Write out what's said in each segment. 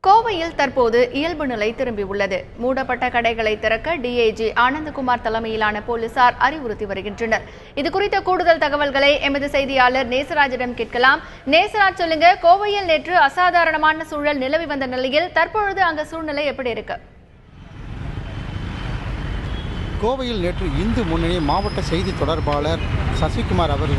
கோவையில் தற்போது இயல்பு நிலை திரும்பியுள்ளது. மூடப்பட்ட கடைகளை திறக்க டிஐஜி ஆனந்தகுமார் தலைமையிலான போலீசார் அறிவுறுத்தி வருகின்றனர். இதுகுறித்த கூடுதல் தகவல்களை எமது செய்தியாளர் நேசராஜிடம் கேட்கலாம். நேசராஜ், சொல்லுங்க, கோவையில் நேற்று அசாதாரணமான சூழல் நிலவி வந்த நிலையில் தற்பொழுது அங்க சூழ்நிலை எப்படி இருக்கு? கோவையில் நேற்று இந்து முன்னணி மாவட்ட செய்தி தொடர்பாளர் சசிகுமார் அவர்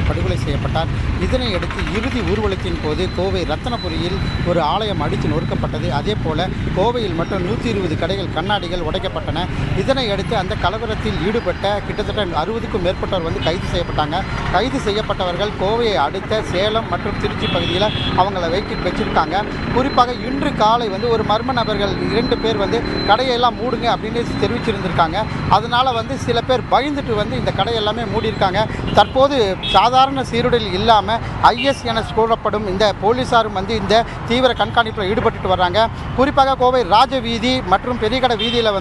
படுகொலை செய்யப்பட்டார். இதனையடுத்து இறுதி ஊர்வலத்தின் போது கோவை ரத்தனபுரியில் ஒரு ஆலயம் அடித்து நொறுக்கப்பட்டது. அதே போல கோவையில் மட்டும் 120 கடைகள் கண்ணாடிகள் உடைக்கப்பட்டன. இதனையடுத்து அந்த கலவரத்தில் ஈடுபட்ட கிட்டத்தட்ட 60க்கும் மேற்பட்டவர் கைது செய்யப்பட்டாங்க. கைது செய்யப்பட்டவர்கள் கோவையை அடுத்த சேலம் மற்றும் திருச்சி பகுதியில் அவங்கள வச்சிருக்காங்க. குறிப்பாக இன்று காலை ஒரு மர்ம நபர்கள் 2 பேர் கடையெல்லாம் மூடுங்க அப்படின்னு தெரிவிச்சிருந்திருக்காங்க. அதனால் சில பேர் பயந்துட்டு இந்த கடையெல்லாமே மூடியிருக்காங்க. தற்போது சாதாரண சீருடையில் இல்லாமல் ஐஎஸ் என கூறப்படும் இந்த போலீஸாரும் இந்த தீவிர கண்காணிப்பில் ஈடுபட்டு வர்றாங்க. குறிப்பாக கோவை ராஜவீதி மற்றும் பெரியகடை வீதியில்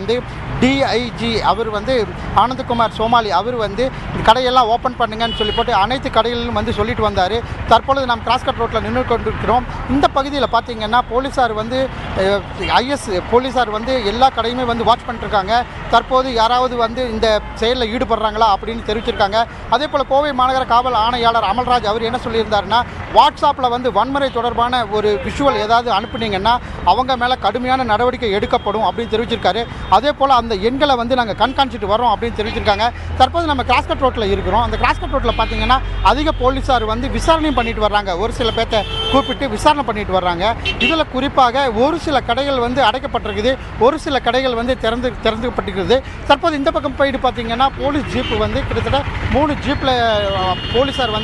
டிஐஜி அவர் ஆனந்தகுமார் சோமாலி அவர் கடையெல்லாம் ஓப்பன் பண்ணுங்கன்னு சொல்லி போட்டு அனைத்து கடைகளிலும் சொல்லிட்டு வந்தார். தற்பொழுது நாம் கிராஸ்கட் ரோட்டில் நின்று கொண்டிருக்கிறோம். இந்த பகுதியில் பார்த்தீங்கன்னா போலீஸார் ஐஎஸ் போலீஸார் எல்லா கடையுமே வாட்ச் பண்ணிட்டுருக்காங்க. தற்போது யாராவது இந்த செயலில் ஈடுபடுறாங்களா அப்படின்னு தெரிவிச்சிருக்காங்க. அதே போல் கோவை மாநகர காவல் ஆணையாளர் அமல்ராஜ் அவர் என்ன சொல்லியிருந்தாருன்னா, வாட்ஸ்அப்பில் வன்முறை தொடர்பான ஒரு விஷுவல் ஏதாவது அனுப்புனீங்கன்னா அவங்க மேலே கடுமையான நடவடிக்கை எடுக்கப்படும் அப்படின்னு தெரிவிச்சிருக்காரு. அதே போல் அந்த எண்களை நாங்கள் கண்காணிச்சிட்டு வரோம் அப்படின்னு தெரிவிச்சிருக்காங்க. தற்போது நம்ம கிராஸ்கட் ரோட்டில் இருக்கிறோம். அந்த கிராஸ்கட் ரோட்டில் பார்த்தீங்கன்னா அதிக போலீஸார் விசாரணையும் பண்ணிட்டு வர்றாங்க. ஒரு சில பேர்த்தை கூப்பிட்டு விசாரணை பண்ணிட்டு வர்றாங்க. இதில் குறிப்பாக ஒரு சில கடைகள் அடைக்கப்பட்டிருக்குது, ஒரு சில கடைகள் திறந்துப்பட்டிருக்குது. தற்போது இந்த பக்கம் போயிட்டு பார்த்தீங்கன்னா போலீஸ் ஜீப்பு கிட்டத்தட்ட 3 ஜீப்பில் போலீஸார்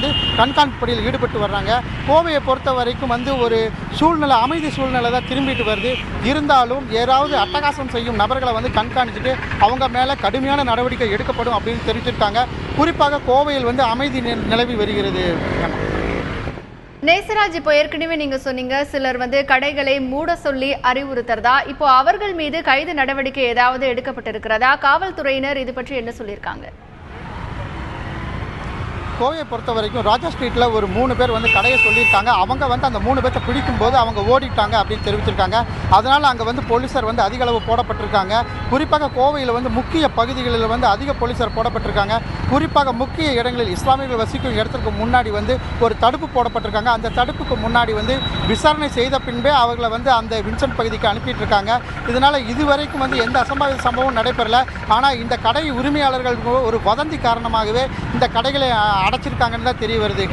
கண்காணிப்பு பணியில் ஈடுபட்டு வர்றாங்க. கோவையை பொறுத்த வரைக்கும் ஒரு சூழ்நிலை, அமைதி சூழ்நிலை தான் திரும்பிட்டு வருது. இருந்தாலும் ஏதாவது அட்டகாசம் செய்யும் நபர்களை கண்காணிச்சுட்டு அவங்க மேலே கடுமையான நடவடிக்கை எடுக்கப்படும் அப்படின்னு தெரிவிச்சிருக்காங்க. குறிப்பாக கோவையில் அமைதி நிலவி வருகிறது. நேசராஜ், இப்போ ஏற்கனவே நீங்க சொன்னீங்க சிலர் கடைகளை மூட சொல்லி அறிவுறுத்துறதா. இப்போ அவர்கள் மீது கைது நடவடிக்கை ஏதாவது எடுக்கப்பட்டிருக்கிறதா? காவல்துறையினர் இது பற்றி என்ன சொல்லியிருக்காங்க? கோவையை பொறுத்த வரைக்கும் ராஜா ஸ்ட்ரீட்டில் ஒரு 3 பேர் கடையை சொல்லியிருக்காங்க. அவங்க அந்த 3 பேர்த்தை பிடிக்கும்போது அவங்க ஓடிட்டாங்க அப்படின்னு தெரிவிச்சிருக்காங்க. அதனால் அங்கே போலீஸார் அதிக அளவு போடப்பட்டிருக்காங்க. குறிப்பாக கோவையில் முக்கிய பகுதிகளில் அதிக போலீஸார் போடப்பட்டிருக்காங்க. குறிப்பாக முக்கிய இடங்களில் இஸ்லாமியர்கள் வசிக்கும் இடத்திற்கு முன்னாடி ஒரு தடுப்பு போடப்பட்டிருக்காங்க. அந்த தடுப்புக்கு முன்னாடி விசாரணை செய்த பின்பே அவர்களை அந்த வின்சென்ட் பகுதிக்கு அனுப்பிட்டு இருக்காங்க. இதனால் இதுவரைக்கும் எந்த அசம்பாவித சம்பவம் நடைபெறல. ஆனால் இந்த கடை உரிமையாளர்கள் ஒரு வதந்தி காரணமாகவே இந்த கடைகளை அடைச்சிருக்காங்கன்னு தான் தெரிய வருது.